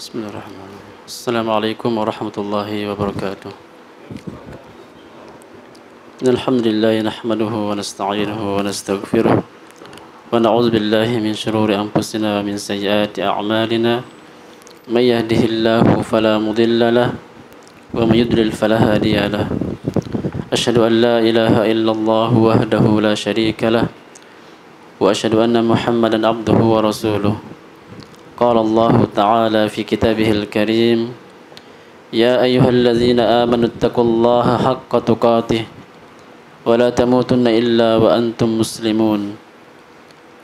Bismillahirrahmanirrahim. Assalamualaikum warahmatullahi wabarakatuh. Alhamdulillah nahmaduhu wa nasta'inuhu wa nastaghfiruh wa na'udzu billahi min shururi anfusina wa min sayyiati a'malina. May yahdihillahu fala mudilla lahu wa may yudlil fala hadiya lahu. Asyhadu an la ilaha illallah wahdahu la syarika lahu wa asyhadu anna Muhammadan abduhu wa rasuluh. قال الله تعالى في كتابه الكريم يا أيها الذين آمنوا اتقوا الله حق تقاته ولا تموتن إلا وأنتم مسلمون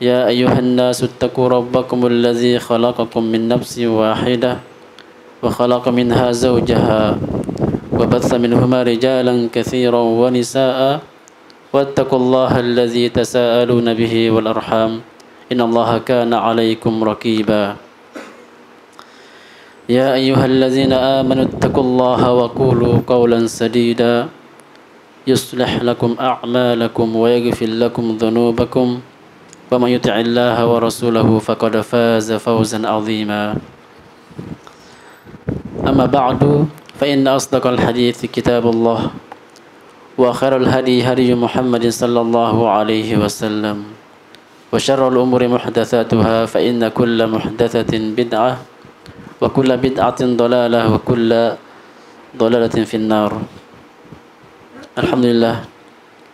يا أيها الناس اتقوا ربكم الذي خلقكم من نفس واحدة وخلق منها زوجها وبث منهما رجالا كثيرا ونساء واتقوا الله الذي تساءلون به والأرحام إن الله كان عليكم رقيبا يا أيها الذين آمنوا اتقوا الله وقولوا قولا سديدا يصلح لكم أعمالكم ويغفر لكم ذنوبكم ومن يطع الله ورسوله فقد فاز فوزا عظيما أما بعد فإن أصدق الحديث كتاب الله وخير الهدي هدي محمد صلى الله عليه وسلم وشر الأمور محدثاتها فإن كل محدثة بدعة وكل بدعة ضلالة وكل ضلالة في النار. Alhamdulillah,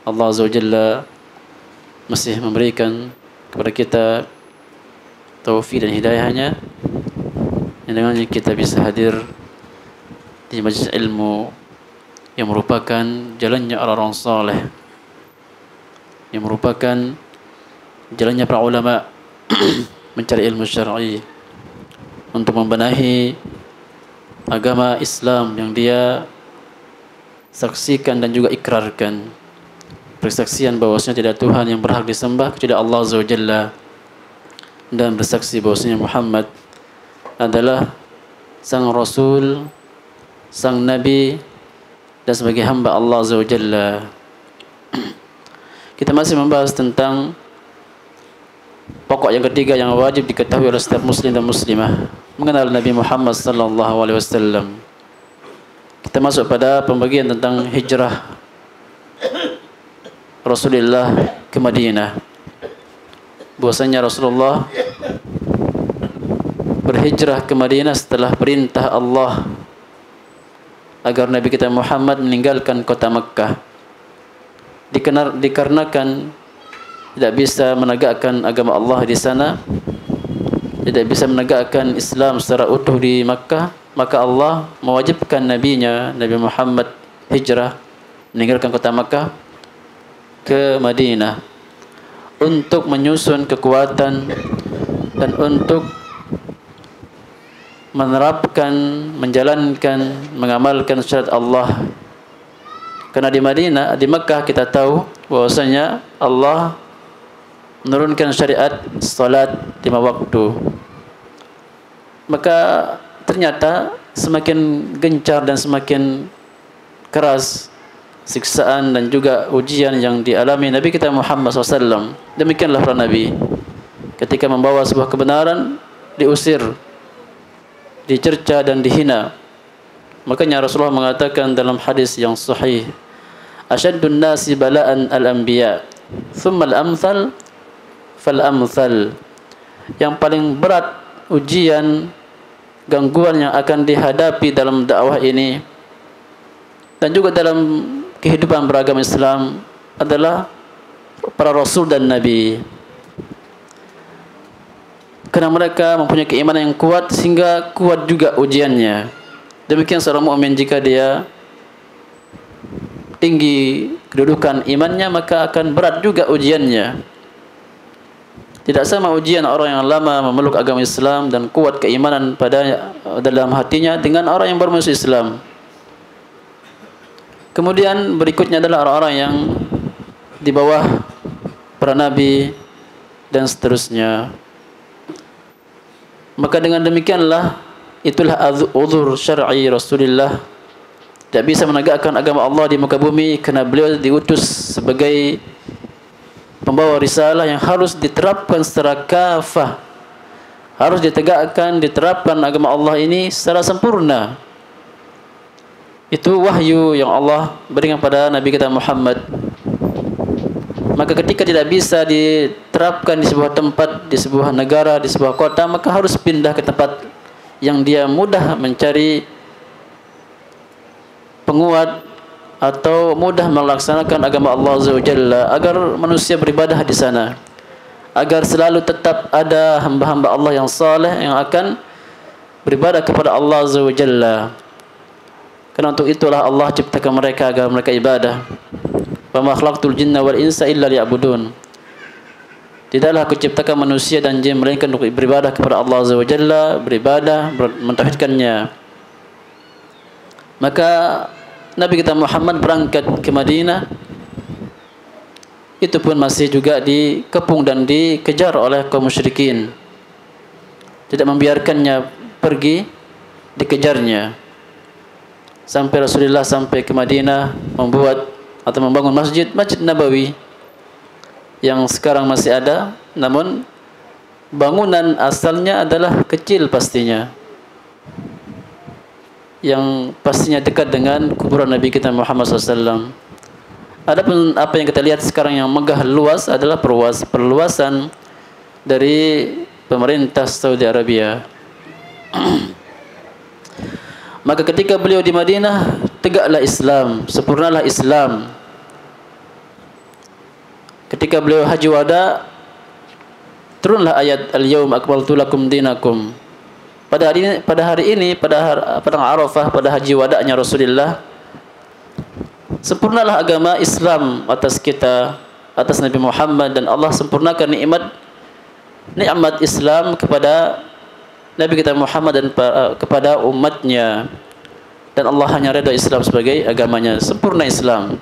Allah Azza wa Jalla masih memberikan kepada kita taufik dan hidayahnya yang dengannya kita bisa hadir di majlis ilmu yang merupakan jalannya orang-orang saleh, yang merupakan jalannya para ulama mencari ilmu syar'i untuk membenahi agama Islam yang dia saksikan dan juga ikrarkan, persaksian bahwasanya tidak Tuhan yang berhak disembah kecuali Allah Azza wa Jalla, dan bersaksi bahwasanya Muhammad adalah sang Rasul, sang Nabi, dan sebagai hamba Allah Azza wa Jalla. Kita masih membahas tentang pokok yang ketiga yang wajib diketahui oleh setiap muslim dan muslimah, mengenal Nabi Muhammad sallallahu alaihi wasallam. Kita masuk pada pembagian tentang hijrah Rasulullah ke Madinah. Bahwasanya Rasulullah berhijrah ke Madinah setelah perintah Allah agar Nabi kita Muhammad meninggalkan kota Makkah, dikarenakan tidak bisa menegakkan agama Allah di sana, tidak bisa menegakkan Islam secara utuh di Makkah, maka Allah mewajibkan nabinya Nabi Muhammad hijrah meninggalkan kota Makkah ke Madinah untuk menyusun kekuatan dan untuk menerapkan, menjalankan, mengamalkan syariat Allah. Karena di Madinah, di Makkah kita tahu bahwasanya Allah menurunkan syariat salat 5 waktu. Maka ternyata semakin gencar dan semakin keras siksaan dan juga ujian yang dialami Nabi kita Muhammad SAW. Demikianlah para Nabi, ketika membawa sebuah kebenaran diusir, dicerca dan dihina. Makanya Rasulullah mengatakan dalam hadis yang sahih, asyaddun nasi bala'an al-anbiya thumma al-amthal fal-amthal. Yang paling berat ujian, gangguan yang akan dihadapi dalam dakwah ini dan juga dalam kehidupan beragama Islam adalah para rasul dan nabi. Karena mereka mempunyai keimanan yang kuat sehingga kuat juga ujiannya. Demikian seorang mukmin, jika dia tinggi kedudukan imannya, maka akan berat juga ujiannya. Tidak sama ujian orang yang lama memeluk agama Islam dan kuat keimanan pada dalam hatinya dengan orang yang baru masuk Islam. Kemudian berikutnya adalah orang-orang yang di bawah para nabi dan seterusnya. Maka dengan demikianlah, itulah uzur syar'i Rasulullah, tidak bisa menegakkan agama Allah di muka bumi karena beliau diutus sebagai pembawa risalah yang harus diterapkan secara kafah, harus ditegakkan, diterapkan agama Allah ini secara sempurna. Itu wahyu yang Allah berikan kepada Nabi kita Muhammad. Maka ketika tidak bisa diterapkan di sebuah tempat, di sebuah negara, di sebuah kota, maka harus pindah ke tempat yang dia mudah mencari penguat atau mudah melaksanakan agama Allah Azza wa Jalla, agar manusia beribadah di sana, agar selalu tetap ada hamba-hamba Allah yang saleh yang akan beribadah kepada Allah Azza wa Jalla. Karena untuk itulah Allah ciptakan mereka agar mereka ibadah. Wa ma khalaqtul jinna wal insa illa liya'budun. Tidaklah aku ciptakan manusia dan jin melainkan untuk beribadah kepada Allah Azza wa Jalla, beribadah, mentauhidkannya. Maka Nabi kita Muhammad berangkat ke Madinah, itu pun masih juga dikepung dan dikejar oleh kaum musyrikin. Tidak membiarkannya pergi, dikejarnya. Sampai Rasulullah sampai ke Madinah membuat atau membangun Masjid Nabawi yang sekarang masih ada, namun bangunan asalnya adalah kecil pastinya, yang pastinya dekat dengan kuburan Nabi kita Muhammad SAW. Adapun apa yang kita lihat sekarang yang megah luas adalah perluasan dari pemerintah Saudi Arabia. Maka ketika beliau di Madinah, tegaklah Islam, sempurnalah Islam. Ketika beliau haji wada, turunlah ayat Al-Yawma akmaltu lakum dinakum. Pada hari ini, pada Arafah, pada haji wada'nya Rasulullah, sempurnalah agama Islam atas kita, atas Nabi Muhammad, dan Allah sempurnakan nikmat Islam kepada Nabi kita Muhammad dan kepada umatnya. Dan Allah hanya redha Islam sebagai agamanya, sempurna Islam.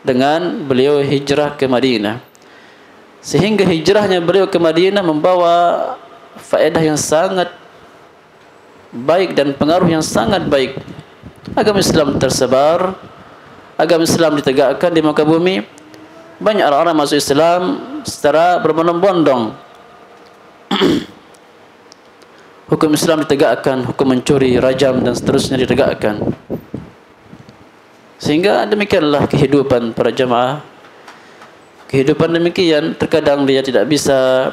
Dengan beliau hijrah ke Madinah, sehingga hijrahnya beliau ke Madinah membawa faedah yang sangat baik dan pengaruh yang sangat baik. Agama Islam tersebar, agama Islam ditegakkan di muka bumi. Banyak orang-orang masuk Islam secara berbondong-bondong. Hukum Islam ditegakkan, hukum mencuri, rajam dan seterusnya ditegakkan. Sehingga demikianlah kehidupan para jamaah. Kehidupan demikian, terkadang dia tidak bisa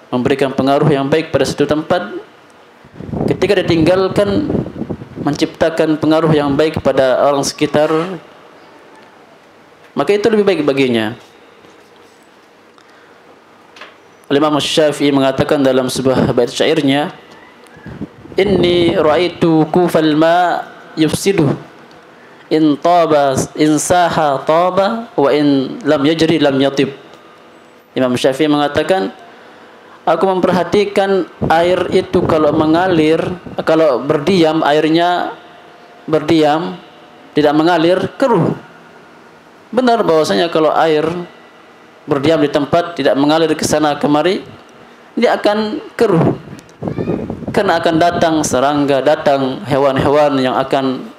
memberikan pengaruh yang baik pada satu tempat. Ketika ditinggalkan, menciptakan pengaruh yang baik pada orang sekitar, maka itu lebih baik baginya. Imam Syafi'i mengatakan dalam sebuah bait syairnya, inni ra'aitu kufal ma yufsidu in taba in saha taba wa in lam yajri lam yatib. Imam Syafi'i mengatakan, aku memperhatikan air itu kalau mengalir, kalau berdiam, airnya berdiam, tidak mengalir, keruh. Benar bahwasanya kalau air berdiam di tempat, tidak mengalir ke sana kemari, dia akan keruh. Karena akan datang serangga, datang hewan-hewan yang akan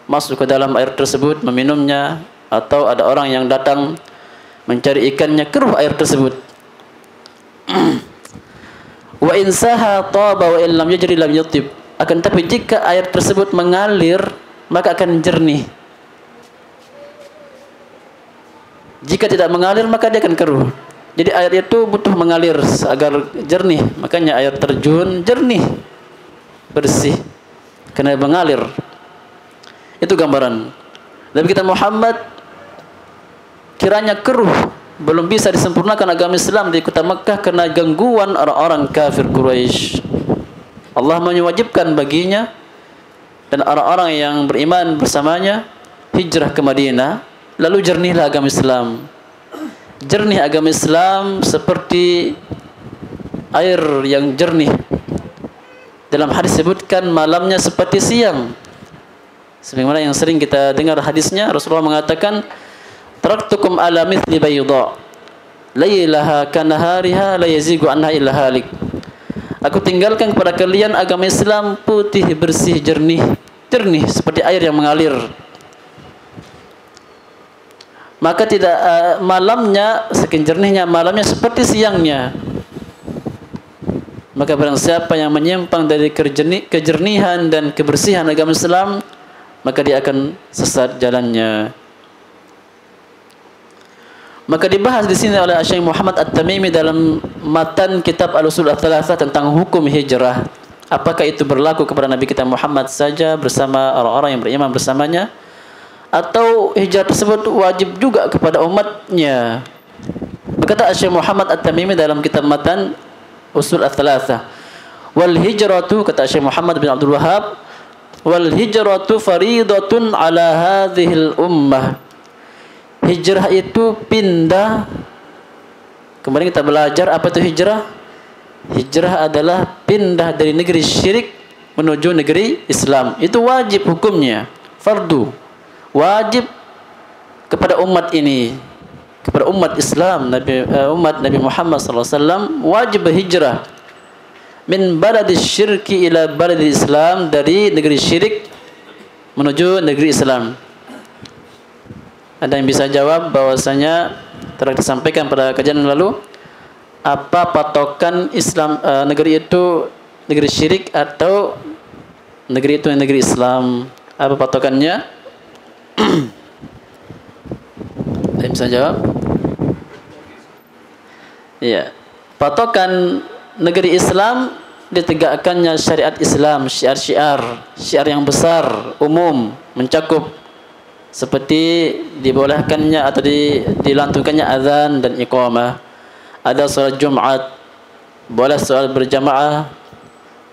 masuk ke dalam air tersebut, meminumnya, atau ada orang yang datang mencari ikannya, keruh air tersebut. Wa in saha taba wa in lam yajri lam yatib. Akan tapi jika air tersebut mengalir, maka akan jernih. Jika tidak mengalir, maka dia akan keruh. Jadi air itu butuh mengalir agar jernih. Makanya air terjun jernih, bersih, karena mengalir. Itu gambaran. Nabi kita Muhammad kiranya keruh, belum bisa disempurnakan agama Islam di kota Makkah karena gangguan orang-orang kafir Quraisy. Allah mewajibkan baginya dan orang-orang yang beriman bersamanya hijrah ke Madinah, lalu jernihlah agama Islam. Jernih agama Islam seperti air yang jernih. Dalam hadis disebutkan malamnya seperti siang. Sebagaimana yang sering kita dengar hadisnya, Rasulullah mengatakan, taraktukum ala mithli bayda laylaha kanahariha la yazigu anha illa halik. Aku tinggalkan kepada kalian agama Islam putih, bersih, jernih seperti air yang mengalir. Maka tidak malamnya saking jernihnya, malamnya seperti siangnya. Maka barang siapa yang menyimpang dari kejernihan dan kebersihan agama Islam, maka dia akan sesat jalannya. Maka dibahas di sini oleh Syekh Muhammad At-Tamimi dalam matan kitab Al-Usul Ats-Tsalatsah tentang hukum hijrah. Apakah itu berlaku kepada Nabi kita Muhammad saja bersama orang-orang yang beriman bersamanya, atau hijrah tersebut wajib juga kepada umatnya? Berkata Syekh Muhammad At-Tamimi dalam kitab matan Usul Ats-Tsalatsah, wal hijratu, kata Syekh Muhammad bin Abdul Wahhab, wal hijratu faridatun ala hadhil ummah. Hijrah itu pindah. Kemarin kita belajar apa itu hijrah. Hijrah adalah pindah dari negeri syirik menuju negeri Islam. Itu wajib hukumnya, fardu, wajib kepada umat ini, kepada umat Islam, umat Nabi Muhammad SAW, wajib berhijrah min baladis syirki ila baladis Islam, dari negeri syirik menuju negeri Islam. Ada yang bisa jawab bahwasanya telah disampaikan pada kajian lalu, apa patokan Islam negeri itu negeri syirik atau negeri itu negeri Islam? Apa patokannya? Ada yang bisa jawab? Iya. Patokan negeri Islam ditegakkannya syariat Islam, syiar yang besar, umum, mencakup, seperti dibolehkannya atau dilantunkannya azan dan iqamah. Ada salat Jumat, boleh salat berjamaah,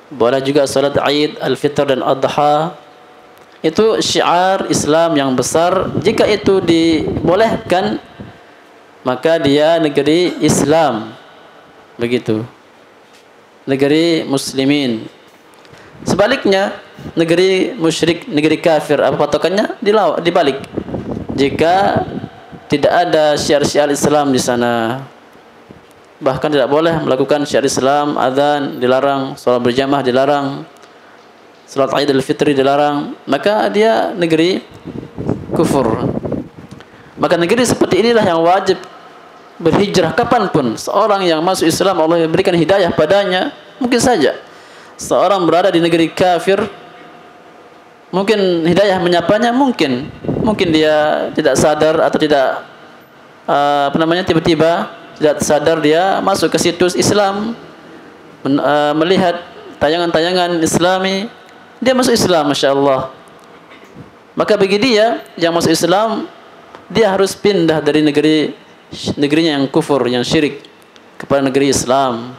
boleh juga salat Id, Al-Fitr dan Adha. Itu syiar Islam yang besar. Jika itu dibolehkan, maka dia negeri Islam. Begitu, negeri muslimin. Sebaliknya, negeri musyrik, negeri kafir, apa patokannya? Dibalik. Jika tidak ada syiar-syiar Islam di sana, bahkan tidak boleh melakukan syiar Islam, azan dilarang, salat berjamaah dilarang, salat Idul Fitri dilarang, maka dia negeri kufur. Maka negeri seperti inilah yang wajib berhijrah kapanpun. Seorang yang masuk Islam, Allah berikan hidayah padanya, mungkin saja seorang berada di negeri kafir, mungkin hidayah menyapanya, mungkin dia tidak sadar atau tidak tiba-tiba tidak sadar dia masuk ke situs Islam, melihat tayangan-tayangan Islami, dia masuk Islam, Masya Allah. Maka bagi dia yang masuk Islam, dia harus pindah dari negerinya yang kufur, yang syirik, kepada negeri Islam.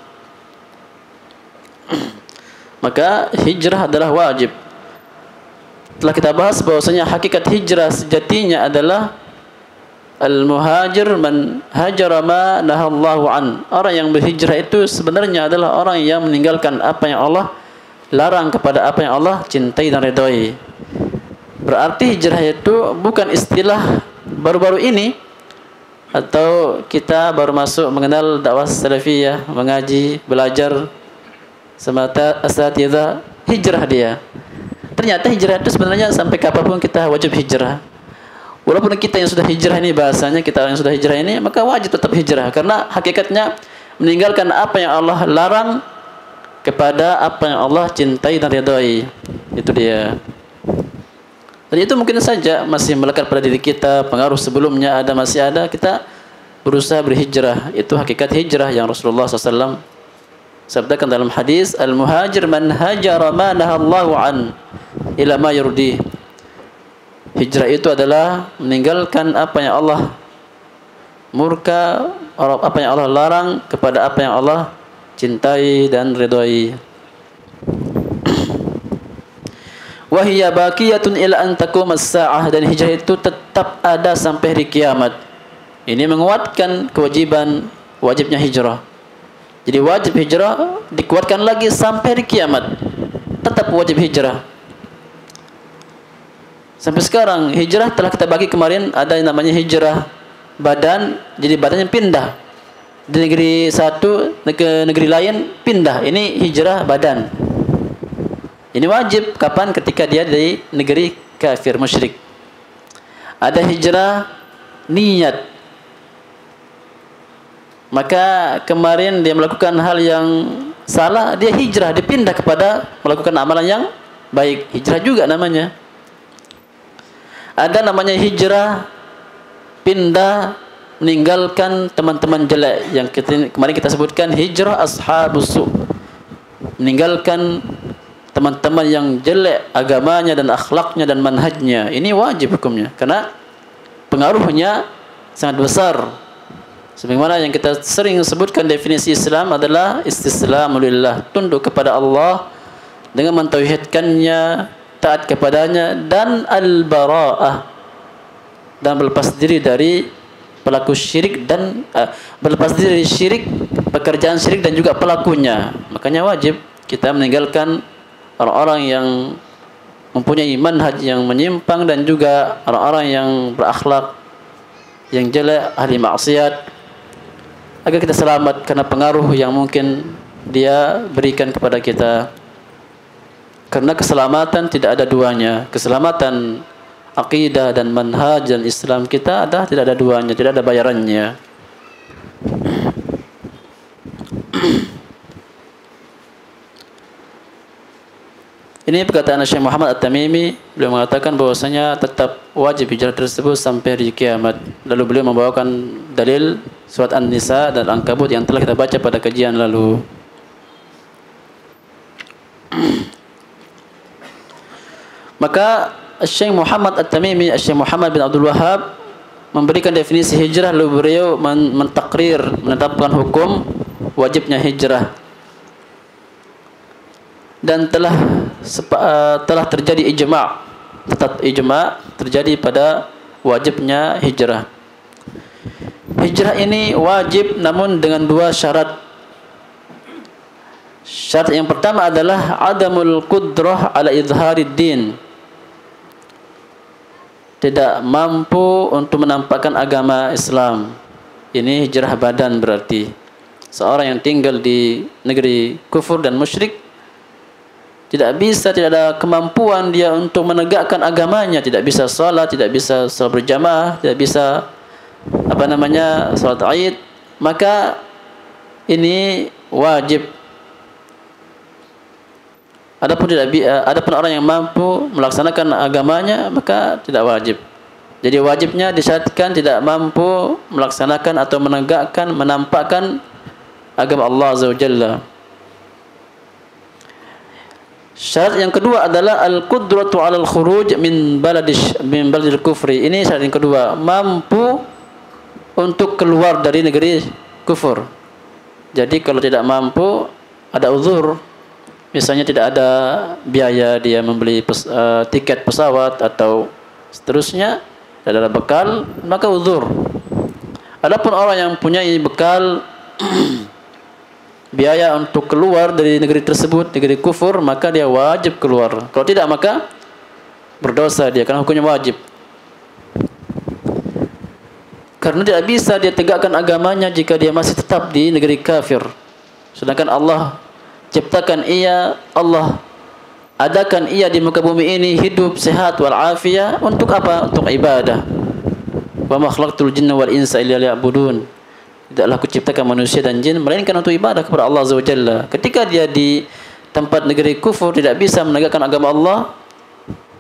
Maka hijrah adalah wajib. Telah kita bahas bahwasanya hakikat hijrah sejatinya adalah al-muhajir man hajara ma nahallahu an. Orang yang berhijrah itu sebenarnya adalah orang yang meninggalkan apa yang Allah larang kepada apa yang Allah cintai dan ridhoi. Berarti hijrah itu bukan istilah baru-baru ini, atau kita baru masuk mengenal dakwah salafiyah, mengaji, belajar semata asatidzah, hijrah dia. Ternyata hijrah itu sebenarnya sampai kapanpun kita wajib hijrah. Walaupun kita yang sudah hijrah ini, bahasanya kita yang sudah hijrah ini, maka wajib tetap hijrah, karena hakikatnya meninggalkan apa yang Allah larang kepada apa yang Allah cintai dan ridhoi. Itu dia. Dan itu mungkin saja masih melekat pada diri kita, pengaruh sebelumnya masih ada, kita berusaha berhijrah. Itu hakikat hijrah yang Rasulullah SAW sabdakan dalam hadis, al-muhajir man hajara ma nahallahu an ila ma yurdi. Hijrah itu adalah meninggalkan apa yang Allah murka, apa yang Allah larang kepada apa yang Allah cintai dan ridhoi. Wa hiya baqiyatun ila an taqum as-saah, dan hijrah itu tetap ada sampai hari kiamat. Ini menguatkan wajibnya hijrah. Jadi wajib hijrah dikuatkan lagi sampai hari kiamat. Tetap wajib hijrah. Sampai sekarang hijrah telah kita bagi kemarin, ada yang namanya hijrah badan, jadi badannya pindah di negeri satu ke negeri lain, pindah. Ini hijrah badan. Ini wajib kapan? Ketika dia dari negeri kafir musyrik. Ada hijrah niat. Maka kemarin dia melakukan hal yang salah, dia hijrah, dia pindah kepada melakukan amalan yang baik. Hijrah juga namanya. Ada namanya hijrah pindah, meninggalkan teman-teman jelek yang kemarin kita sebutkan, hijrah ashabus su', meninggalkan teman-teman yang jelek agamanya dan akhlaknya dan manhajnya. Ini wajib hukumnya karena pengaruhnya sangat besar. Sebagaimana yang kita sering sebutkan, definisi Islam adalah istislamu lillah, tunduk kepada Allah dengan mentauhidkannya, taat kepadanya, dan al-bara'ah, dan berlepas diri dari pelaku syirik dan berlepas diri dari syirik, pekerjaan syirik dan juga pelakunya. Makanya wajib kita meninggalkan orang-orang yang mempunyai manhaj yang menyimpang dan juga orang-orang yang berakhlak yang jelek, ahli maksiat, agar kita selamat karena pengaruh yang mungkin dia berikan kepada kita. Karena keselamatan tidak ada duanya. Keselamatan akidah dan manhaj dan Islam kita tidak ada duanya, tidak ada bayarannya. Ini perkataan Syekh Muhammad At-Tamimi. Beliau mengatakan bahwasanya tetap wajib hijrah tersebut sampai hari kiamat. Lalu beliau membawakan dalil surat An-Nisa dan Al-Ankabut yang telah kita baca pada kajian lalu. Maka Syekh Muhammad At-Tamimi, Syekh Muhammad bin Abdul Wahhab memberikan definisi hijrah, lalu beliau mentakrir, menetapkan hukum wajibnya hijrah. Dan telah terjadi ijma', tetap ijma' terjadi pada wajibnya hijrah. Hijrah ini wajib namun dengan dua syarat. Syarat yang pertama adalah adamul qudrah ala izharid din. Tidak mampu untuk menampakkan agama Islam. Ini hijrah badan berarti. Seorang yang tinggal di negeri kufur dan musyrik tidak ada kemampuan dia untuk menegakkan agamanya, tidak bisa salat, tidak bisa salat berjamaah, tidak bisa salat Id, maka ini wajib. Adapun orang yang mampu melaksanakan agamanya maka tidak wajib. Jadi wajibnya disyaratkan tidak mampu melaksanakan atau menegakkan, menampakkan agama Allah Azza wa Jalla. Syarat yang kedua adalah al-qudratu 'alal khuruj min baladil kufri. Ini syarat yang kedua, mampu untuk keluar dari negeri kufur. Jadi kalau tidak mampu, ada uzur. Misalnya tidak ada biaya dia membeli tiket pesawat atau seterusnya, tidak ada bekal, maka uzur. Adapun orang yang punyai bekal biaya untuk keluar dari negeri tersebut, negeri kufur, maka dia wajib keluar. Kalau tidak maka berdosa dia, karena hukumnya wajib. Karena tidak bisa dia tegakkan agamanya jika dia masih tetap di negeri kafir. Sedangkan Allah ciptakan ia, Allah adakan ia di muka bumi ini hidup, sehat wal-afiyah untuk apa? Untuk ibadah. Wa ma khalaqtul jinna wal insa illa liya'budun. Tidaklah aku ciptakan manusia dan jin melainkan untuk ibadah kepada Allah Azza wa Jalla. Ketika dia di tempat negeri kufur tidak bisa menegakkan agama Allah,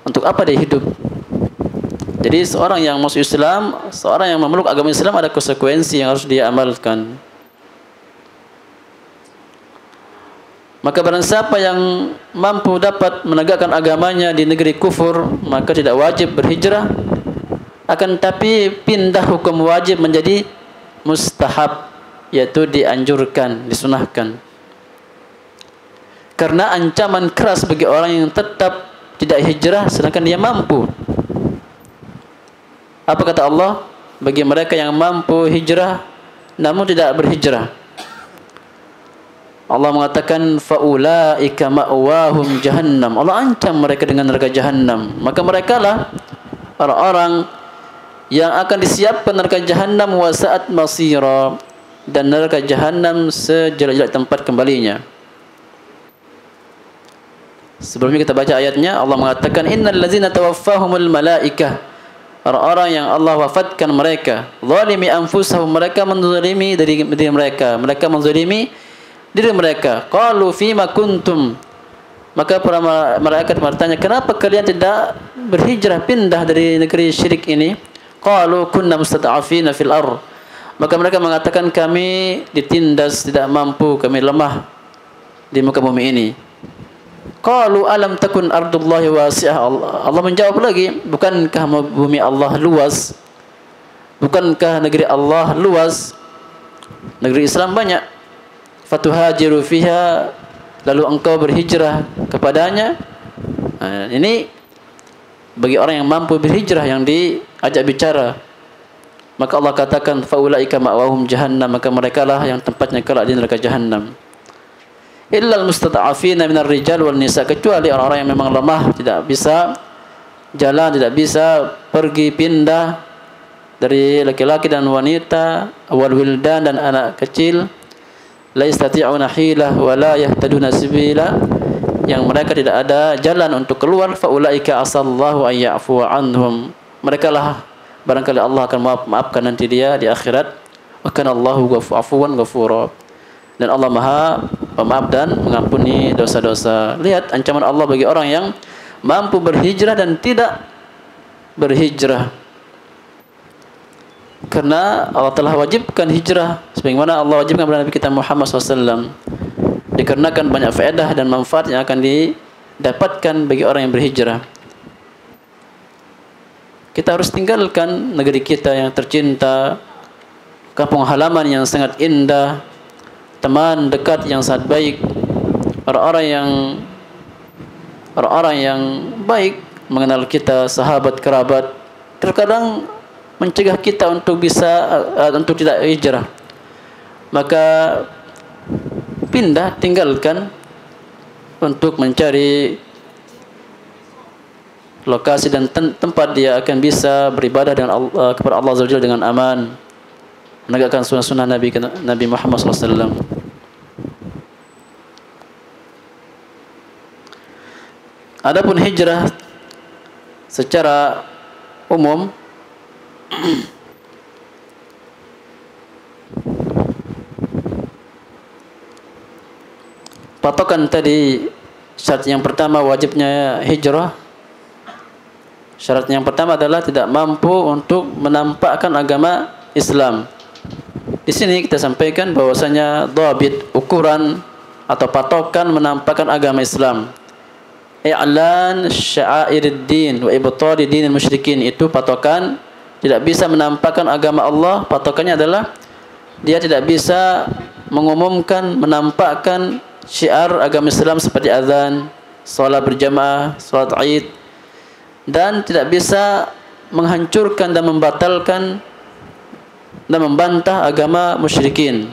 untuk apa dia hidup? Jadi seorang yang masuk Islam, seorang yang memeluk agama Islam ada konsekuensi yang harus dia amalkan. Maka barang siapa yang mampu dapat menegakkan agamanya di negeri kufur, maka tidak wajib berhijrah. Akan tapi pindah hukum wajib menjadi mustahab, yaitu dianjurkan, disunahkan. Karena ancaman keras bagi orang yang tetap tidak hijrah sedangkan dia mampu. Apa kata Allah? Bagi mereka yang mampu hijrah namun tidak berhijrah, Allah mengatakan faulaika ma'wahum jahannam. Allah ancam mereka dengan neraka jahannam. Maka merekalah orang-orang yang akan disiapkan neraka jahannam wa sa'at masira, dan neraka jahannam sejelek-jelek tempat kembalinya. Sebelumnya kita baca ayatnya, Allah mengatakan innal ladzina tawaffahumul malaikah, orang-orang yang Allah wafatkan mereka, zalimi anfusahum, mereka menzalimi diri mereka, mereka menzalimi diri mereka. Qalu fima kuntum. Maka para malaikat bertanya, kenapa kalian tidak berhijrah pindah dari negeri syirik ini? Qalu kunna mustad'afina fil ardh. Maka mereka mengatakan, kami ditindas, tidak mampu, kami lemah di muka bumi ini. Qalu alam takun ardullahi wasi'ah. Allah menjawab lagi, bukankah bumi Allah luas? Bukankah negeri Allah luas? Negeri Islam banyak. Fatuhajiru fiha, lalu engkau berhijrah kepadanya. Nah, ini bagi orang yang mampu berhijrah, yang diajak bicara. Maka Allah katakan, faulaika ma'wahum jahannam, maka merekalah yang tempatnya kelak di neraka jahannam. Illal mustad'afina minar rijal wal nisa, kecuali orang-orang yang memang lemah, tidak bisa jalan, tidak bisa pergi pindah, dari laki-laki dan wanita, wal wildan dan anak kecil, la yastati'una hilah wa la yahtaduna sabila, yang mereka tidak ada jalan untuk keluar. Faulaika asallahu an ya'fu anhum, merekalah barangkali Allah akan maafkan nanti dia di akhirat. Wa kana Allahu afuwan ghafura, dan Allah Maha Pemaaf dan mengampuni dosa-dosa. Lihat ancaman Allah bagi orang yang mampu berhijrah dan tidak berhijrah. Karena Allah telah wajibkan hijrah, sebagaimana Allah wajibkan kepada Nabi kita Muhammad SAW. Dikarenakan banyak faedah dan manfaat yang akan didapatkan bagi orang yang berhijrah. Kita harus tinggalkan negeri kita yang tercinta, kampung halaman yang sangat indah, teman dekat yang sangat baik, orang-orang yang baik mengenal kita, sahabat, kerabat, terkadang mencegah kita untuk tidak hijrah. Maka pindah, tinggalkan untuk mencari lokasi dan tempat dia akan bisa beribadah dengan kepada Allah Azza wa Jalla dengan aman, menegakkan sunnah-sunnah Nabi Muhammad SAW. Adapun hijrah secara umum, patokan tadi, syarat yang pertama wajibnya hijrah. Syarat yang pertama adalah tidak mampu untuk menampakkan agama Islam. Di sini kita sampaikan bahwasanya dhabit, ukuran atau patokan menampakkan agama Islam, i'lan sya'airuddin wa ibtali dinil musyrikin, itu patokan. Tidak bisa menampakkan agama Allah, patokannya adalah dia tidak bisa mengumumkan, menampakkan syiar agama Islam seperti azan, salat berjamaah, salat Id, dan tidak bisa menghancurkan dan membatalkan dan membantah agama musyrikin.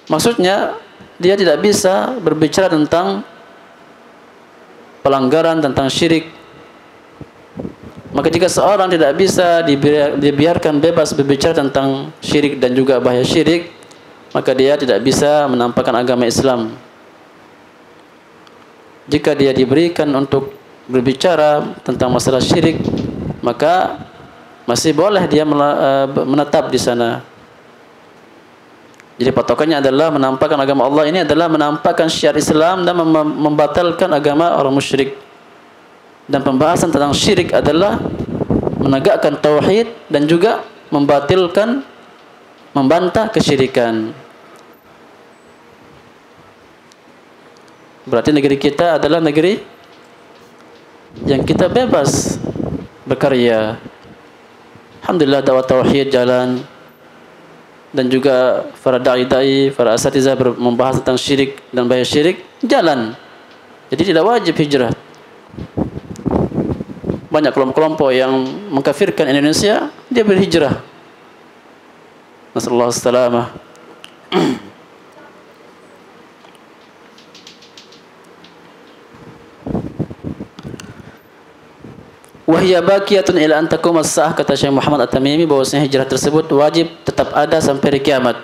Maksudnya dia tidak bisa berbicara tentang pelanggaran, tentang syirik. Maka jika seorang tidak bisa dibiarkan bebas berbicara tentang syirik dan juga bahaya syirik, maka dia tidak bisa menampakkan agama Islam. Jika dia diberikan untuk berbicara tentang masalah syirik, maka masih boleh dia menetap di sana. Jadi patokannya adalah menampakkan agama Allah ini adalah menampakkan syiar Islam dan membatalkan agama orang musyrik. Dan pembahasan tentang syirik adalah menegakkan tauhid dan juga membatalkan, membantah kesyirikan. Berarti negeri kita adalah negeri yang kita bebas berkarya. Alhamdulillah dakwah tauhid jalan, dan juga para dai-dai, para asatidzah membahas tentang syirik dan bahaya syirik jalan. Jadi tidak wajib hijrah. Banyak kelompok-kelompok yang mengkafirkan Indonesia, dia berhijrah. Nasallahu salamah. Wahya baqiyatun ila an taqum as-saah, kata Syekh Muhammad At-Tamimi, bahwasanya hijrah tersebut wajib tetap ada sampai hari kiamat.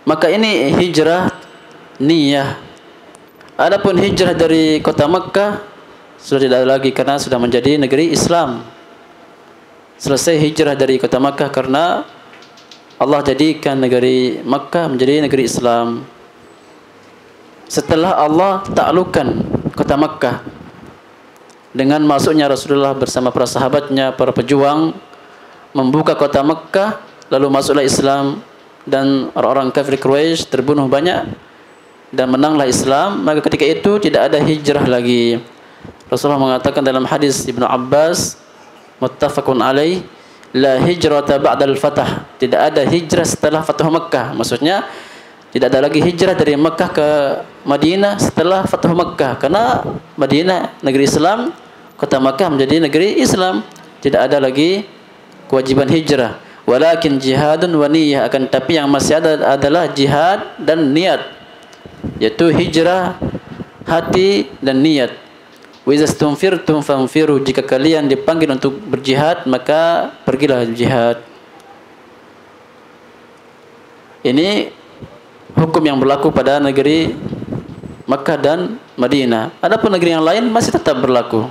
Maka ini hijrah niyah. Adapun hijrah dari kota Makkah sudah tidak lagi karena sudah menjadi negeri Islam. Selesai hijrah dari kota Makkah karena Allah jadikan negeri Makkah menjadi negeri Islam. Setelah Allah taklukkan kota Makkah dengan masuknya Rasulullah bersama para sahabatnya, para pejuang, membuka kota Makkah, lalu masuklah Islam dan orang-orang kafir Quraisy terbunuh banyak dan menanglah Islam. Maka ketika itu tidak ada hijrah lagi. Rasulullah mengatakan dalam hadis Ibnu Abbas muttafaqun alaih, la hijrata ba'dal fath, tidak ada hijrah setelah Fathu Makkah. Maksudnya tidak ada lagi hijrah dari Makkah ke Madinah setelah Fathu Makkah, karena Madinah negeri Islam, kota Makkah menjadi negeri Islam. Tidak ada lagi kewajiban hijrah. Walakin jihadun wa niyyah, akan tapi yang masih ada adalah jihad dan niat, yaitu hijrah hati dan niat. Wa idza stunfirtum fanfiru, jika kalian dipanggil untuk berjihad maka pergilah jihad. Ini hukum yang berlaku pada negeri Makkah dan Madinah. Adapun negeri yang lain masih tetap berlaku.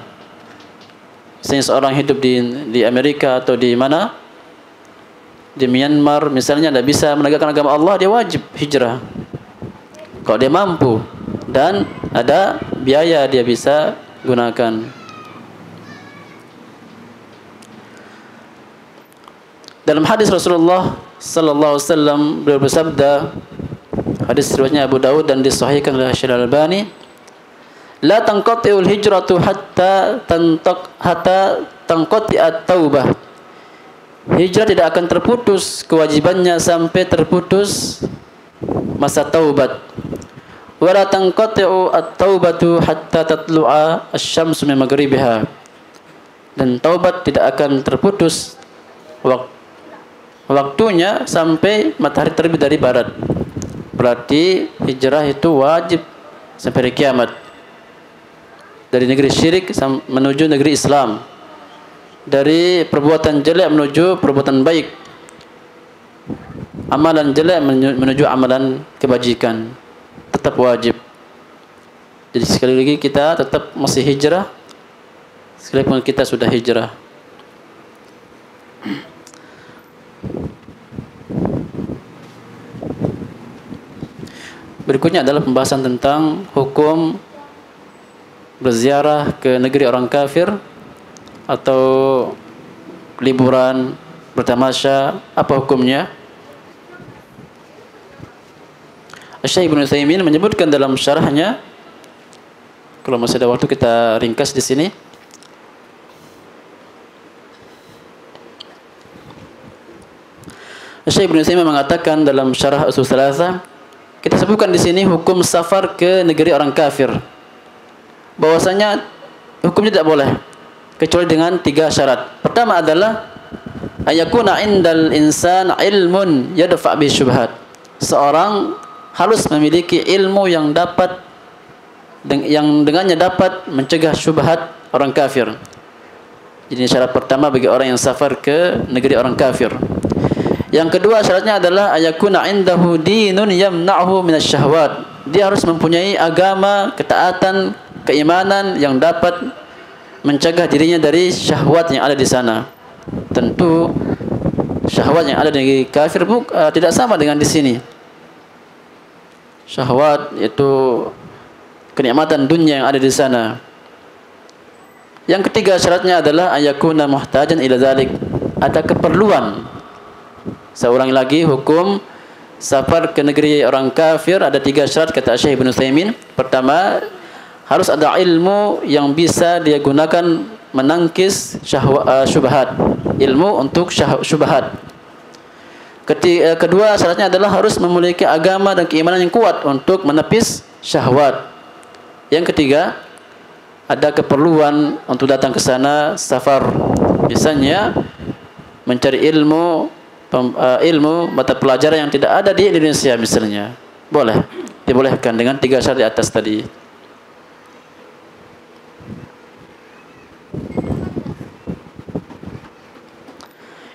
Seorang hidup di Amerika atau di mana, di Myanmar misalnya, tidak bisa menegakkan agama Allah, dia wajib hijrah. Kalau dia mampu dan ada biaya dia bisa gunakan. Dalam hadis Rasulullah sallallahu alaihi wasallam beliau bersabda, hadis riwayatnya Abu Dawud dan disahihkan oleh Syekh Al-Albani, la tanqati'ul hijratu hatta tanqati at-taubah. Hijrah tidak akan terputus kewajibannya sampai terputus masa taubat. Wala tanqati'u at-taubatu hatta tatlu'a asy-syamsu min maghribiha. Dan taubat tidak akan terputus waktunya sampai matahari terbit dari barat. Berarti hijrah itu wajib sampai kiamat. Dari negeri syirik menuju negeri Islam. Dari perbuatan jelek menuju perbuatan baik. Amalan jelek menuju amalan kebajikan. Tetap wajib. Jadi sekali lagi kita tetap masih hijrah sekalipun kita sudah hijrah. Berikutnya adalah pembahasan tentang hukum berziarah ke negeri orang kafir atau liburan, bertamasya, apa hukumnya? Syekh Ibnu Utsaimin menyebutkan dalam syarahnya, kalau masih ada waktu kita ringkas di sini. Syekh Ibnu Utsaimin mengatakan dalam syarah Ushul Tsalatsah, kita sebutkan di sini hukum safar ke negeri orang kafir, bahwasanya hukumnya tidak boleh kecuali dengan 3 syarat. Pertama adalah ayakuna indal insan ilmun yadfa' bi syubhat. Seorang harus memiliki ilmu yang dengannya dapat mencegah syubhat orang kafir. Jadi syarat pertama bagi orang yang safar ke negeri orang kafir. Yang kedua syaratnya adalah ayakuna indahu dinun yamna'hu minasyahwat. Dia harus mempunyai agama, ketaatan, keimanan yang dapat mencegah dirinya dari syahwat yang ada di sana. Tentu syahwat yang ada di kafir tidak sama dengan di sini. Syahwat itu kenikmatan dunia yang ada di sana. Yang ketiga syaratnya adalah ayakuna muhtajan ila dzalik. Ada keperluan. Saya ulangi lagi, hukum safar ke negeri orang kafir ada 3 syarat kata Syekh Ibnu Utsaimin. Pertama, harus ada ilmu yang bisa dia gunakan menangkis syubhat. Ilmu untuk syubhat. Kedua syaratnya adalah harus memiliki agama dan keimanan yang kuat untuk menepis syahwat. Yang ketiga, ada keperluan untuk datang ke sana safar. Misalnya mencari ilmu mata pelajaran yang tidak ada di Indonesia misalnya. Boleh, dibolehkan dengan 3 syarat di atas tadi.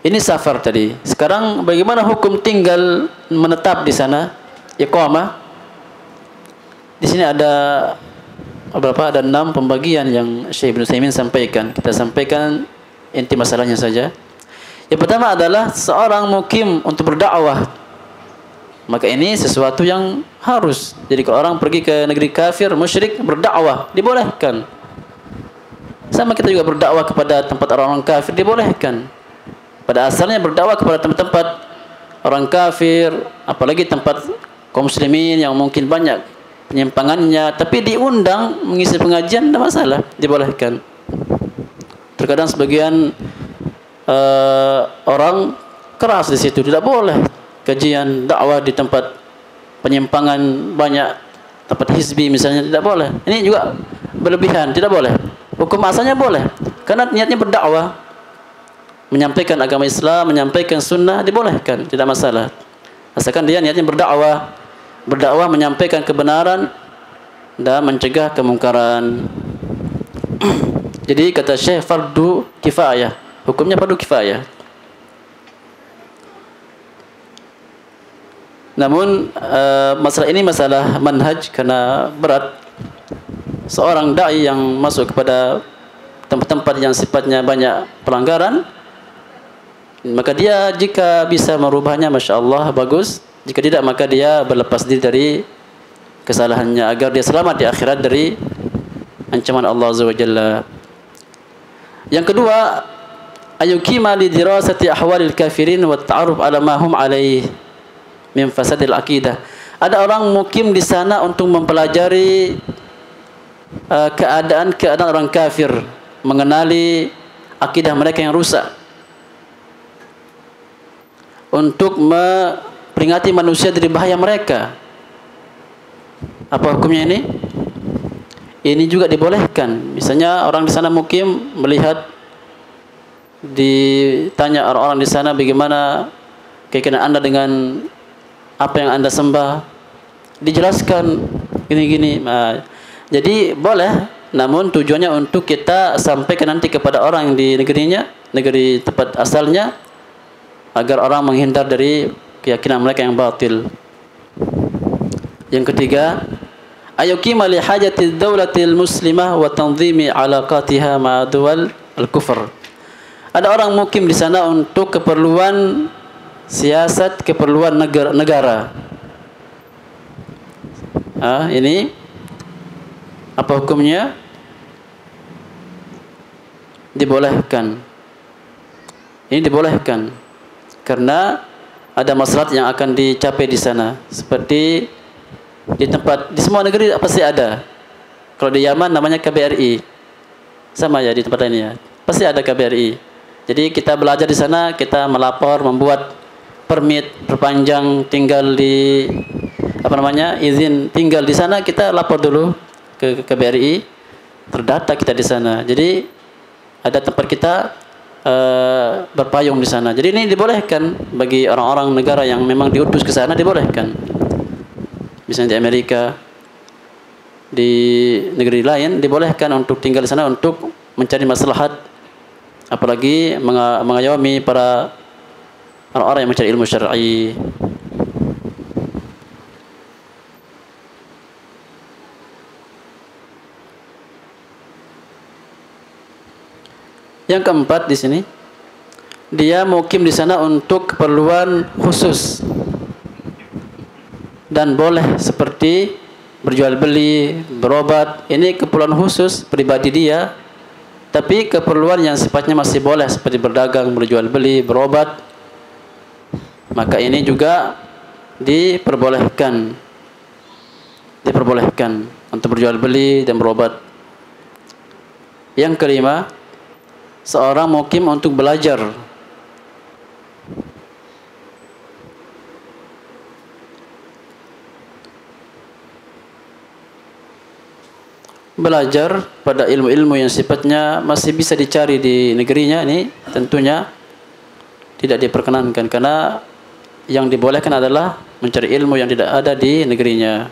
Ini safar tadi. Sekarang bagaimana hukum tinggal menetap di sana? Iqamah. Di sini ada berapa? Ada 6 pembagian yang Syekh Ibnu Utsaimin sampaikan. Kita sampaikan inti masalahnya saja. Yang pertama adalah seorang mukim untuk berdakwah. Maka ini sesuatu yang harus. Jadi kalau orang pergi ke negeri kafir, musyrik, berdakwah, dibolehkan. Sama kita juga berdakwah kepada tempat orang-orang kafir, dibolehkan. Pada asalnya berdakwah kepada tempat-tempat orang kafir, apalagi tempat kaum muslimin yang mungkin banyak penyimpangannya, tapi diundang mengisi pengajian, tidak masalah, dibolehkan. Terkadang sebagian orang keras di situ, tidak boleh kajian dakwah di tempat penyimpangan banyak, tempat hizbi misalnya, tidak boleh. Ini juga berlebihan, tidak boleh. Hukum asalnya boleh, karena niatnya berdakwah, menyampaikan agama Islam, menyampaikan sunnah, dibolehkan, tidak masalah. Asalkan dia niatnya berdakwah menyampaikan kebenaran dan mencegah kemungkaran. Jadi kata Syekh, fardu kifayah, hukumnya fardu kifayah. Namun masalah ini masalah manhaj, karena berat. Seorang dai yang masuk kepada tempat-tempat yang sifatnya banyak pelanggaran, maka dia jika bisa merubahnya, masya Allah, bagus. Jika tidak, maka dia berlepas diri dari kesalahannya agar dia selamat di akhirat dari ancaman Allah Azza wa Jalla. Yang kedua, ayukima li dirasati ahwalil kafirin wa ta'aruf ala ma hum alaih min fasadil aqidah. Ada orang mukim di sana untuk mempelajari keadaan orang kafir, mengenali akidah mereka yang rusak, untuk memperingati manusia dari bahaya mereka. Apa hukumnya ini? Ini juga dibolehkan. Misalnya orang di sana mukim, melihat, ditanya orang-orang di sana, bagaimana keyakinan Anda dengan apa yang Anda sembah, dijelaskan gini-gini. Jadi boleh, namun tujuannya untuk kita sampaikan nanti kepada orang di negerinya, negeri tempat asalnya, agar orang menghindar dari keyakinan mereka yang batil. Yang ketiga, ayuqima li hajati ad-daulatil muslimah wa tanzimi alaqatiha ma'a duwal al-kufr. Ada orang mukim di sana untuk keperluan siasat, keperluan negara. Ini apa hukumnya? Dibolehkan. Ini dibolehkan karena ada maslahat yang akan dicapai di sana. Seperti di semua negeri pasti ada. Kalau di Yaman namanya KBRI, sama ya di tempat lainnya, pasti ada KBRI. Jadi kita belajar di sana, kita melapor, membuat permit perpanjang tinggal di izin tinggal di sana, kita lapor dulu ke KBRI, terdata kita di sana. Jadi ada tempat kita berpayung di sana. Jadi ini dibolehkan bagi orang-orang negara yang memang diutus ke sana, dibolehkan. Misalnya di Amerika, di negeri lain, dibolehkan untuk tinggal di sana untuk mencari maslahat, apalagi mengayomi para orang-orang yang mencari ilmu syar'i. Yang keempat di sini, dia mukim di sana untuk keperluan khusus dan boleh seperti berjual beli, berobat. Ini keperluan khusus pribadi dia, tapi keperluan yang sifatnya masih boleh seperti berdagang, berjual beli, berobat, maka ini juga diperbolehkan untuk berjual beli dan berobat. Yang kelima, seorang mukim untuk belajar. Belajar pada ilmu-ilmu yang sifatnya masih bisa dicari di negerinya, ini tentunya tidak diperkenankan, karena yang dibolehkan adalah mencari ilmu yang tidak ada di negerinya.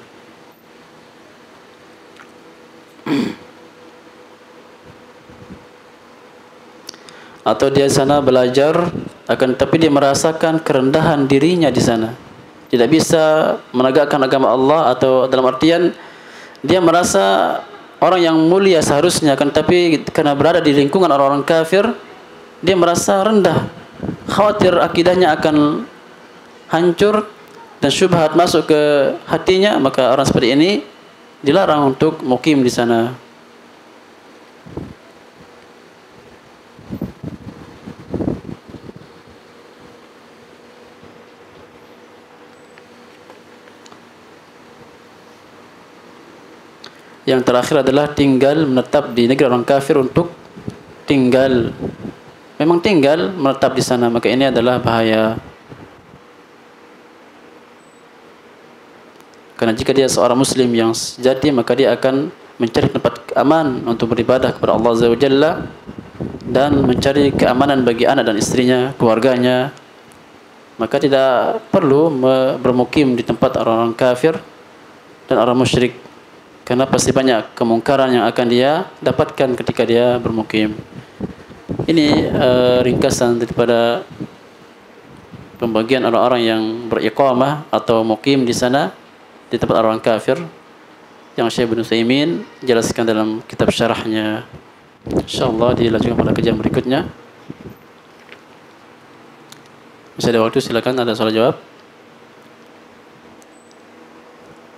Atau dia sana belajar, tapi dia merasakan kerendahan dirinya di sana, tidak bisa menegakkan agama Allah, atau dalam artian dia merasa orang yang mulia seharusnya, tapi karena berada di lingkungan orang-orang kafir, dia merasa rendah, khawatir akidahnya akan hancur dan syubhat masuk ke hatinya, maka orang seperti ini dilarang untuk mukim di sana. Yang terakhir adalah tinggal menetap di negeri orang kafir untuk tinggal, memang tinggal menetap di sana, maka ini adalah bahaya. Karena jika dia seorang muslim yang sejati, maka dia akan mencari tempat aman untuk beribadah kepada Allah Azza wa Jalla dan mencari keamanan bagi anak dan istrinya, keluarganya. Maka tidak perlu bermukim di tempat orang-orang kafir dan orang musyrik, karena pasti banyak kemungkaran yang akan dia dapatkan ketika dia bermukim. Ini ringkasan daripada pembagian orang-orang yang beriqamah atau mukim di sana di tempat orang kafir, yang Syekh Ibnu Utsaimin jelaskan dalam kitab syarahnya. Insyaallah dilanjutkan pada kajian berikutnya. Masih ada waktu, silakan, ada soal jawab.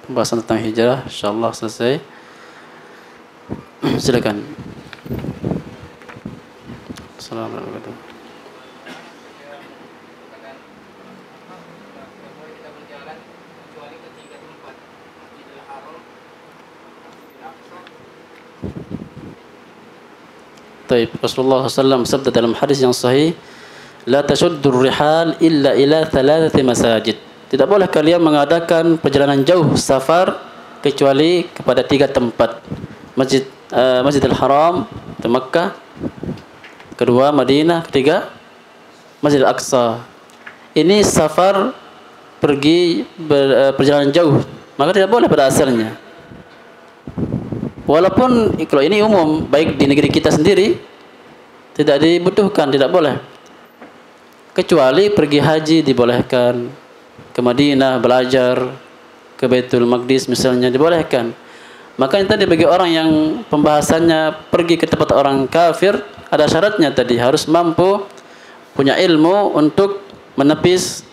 Pembahasan tentang hijrah insyaallah selesai. Silakan. Assalamualaikum warahmatullahi wabarakatuh. Taib. Rasulullah SAW sabda dalam hadis yang sahih, la tashuddur rihal illa ila thalathati masajid. Tidak boleh kalian mengadakan perjalanan jauh safar kecuali kepada 3 tempat. Masjidil Haram di Makkah, kedua Madinah, ketiga Masjidil Aqsa. Ini safar pergi perjalanan jauh, maka tidak boleh pada asalnya. Walaupun kalau ini umum, baik di negeri kita sendiri tidak dibutuhkan, tidak boleh. Kecuali pergi haji dibolehkan, ke Madinah belajar, ke Baitul Maqdis misalnya dibolehkan. Makanya tadi bagi orang yang pembahasannya pergi ke tempat orang kafir, ada syaratnya tadi, harus mampu punya ilmu untuk menepis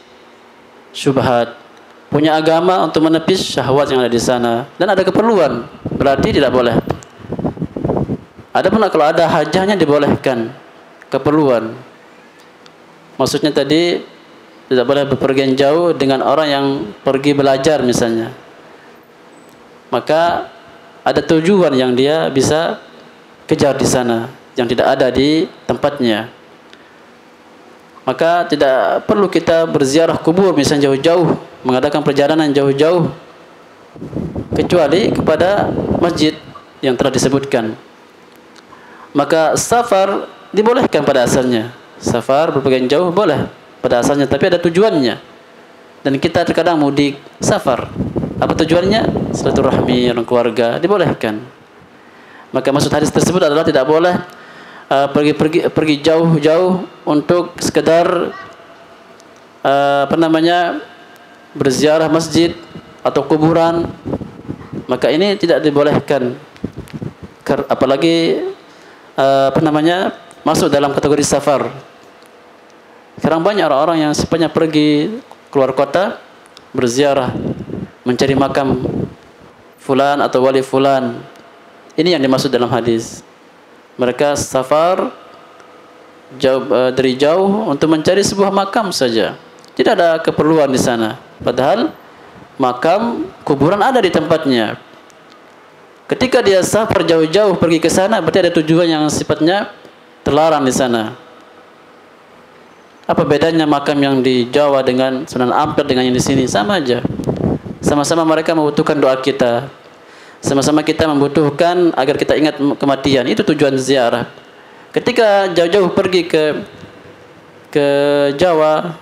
syubhat, punya agama untuk menepis syahwat yang ada di sana, dan ada keperluan, berarti tidak boleh. Adapun kalau ada hajahnya dibolehkan, keperluan. Maksudnya tadi tidak boleh bepergian jauh dengan orang yang pergi belajar misalnya. Maka ada tujuan yang dia bisa kejar di sana yang tidak ada di tempatnya. Maka tidak perlu kita berziarah kubur misalnya jauh-jauh, mengadakan perjalanan jauh-jauh, kecuali kepada masjid yang telah disebutkan. Maka safar dibolehkan pada asalnya. Safar berpergian jauh boleh pada asalnya, tapi ada tujuannya. Dan kita terkadang mudik safar. Apa tujuannya? Silaturahmi, orang keluarga, dibolehkan. Maka maksud hadis tersebut adalah tidak boleh pergi jauh-jauh untuk sekedar berziarah masjid atau kuburan. Maka ini tidak dibolehkan. Apalagi masuk dalam kategori safar. Sekarang banyak orang-orang yang sifatnya pergi keluar kota berziarah, mencari makam fulan atau wali fulan. Ini yang dimaksud dalam hadis. Mereka safar dari jauh untuk mencari sebuah makam saja. Tidak ada keperluan di sana. Padahal makam kuburan ada di tempatnya. Ketika dia safar jauh-jauh pergi ke sana, berarti ada tujuan yang sifatnya terlarang di sana. Apa bedanya makam yang di Jawa dengan Sunan Ampel dengan yang di sini? Sama aja. Sama-sama mereka membutuhkan doa kita. Sama-sama kita membutuhkan agar kita ingat kematian. Itu tujuan ziarah. Ketika jauh-jauh pergi ke Jawa,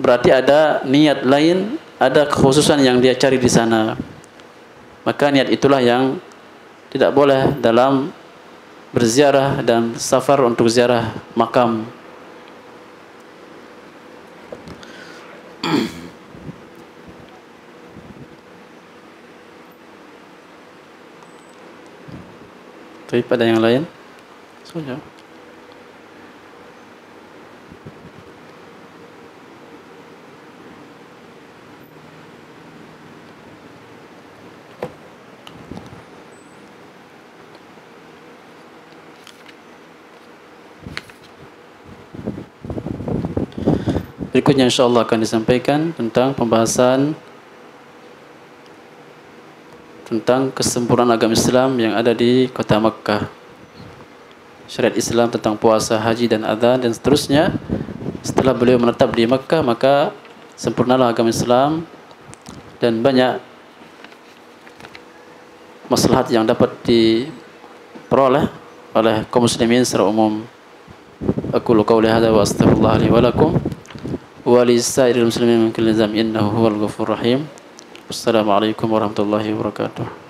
berarti ada niat lain, ada kekhususan yang dia cari di sana. Maka niat itulah yang tidak boleh dalam berziarah dan safar untuk ziarah makam. Tapi pada yang lain, saja. berikutnya insyaallah akan disampaikan tentang pembahasan tentang kesempurnaan agama Islam yang ada di kota Makkah. Syariat Islam tentang puasa, haji dan adzan dan seterusnya. Setelah beliau menetap di Makkah, maka sempurnalah agama Islam dan banyak maslahat yang dapat diperoleh oleh kaum muslimin secara umum. Aqulu qawli hadza wa astaghfirullah li wa lakum wa li sa'iril muslimin min kulli dhanbin innahu huwal ghafurur rahim. Wassalamualaikum warahmatullahi wabarakatuh.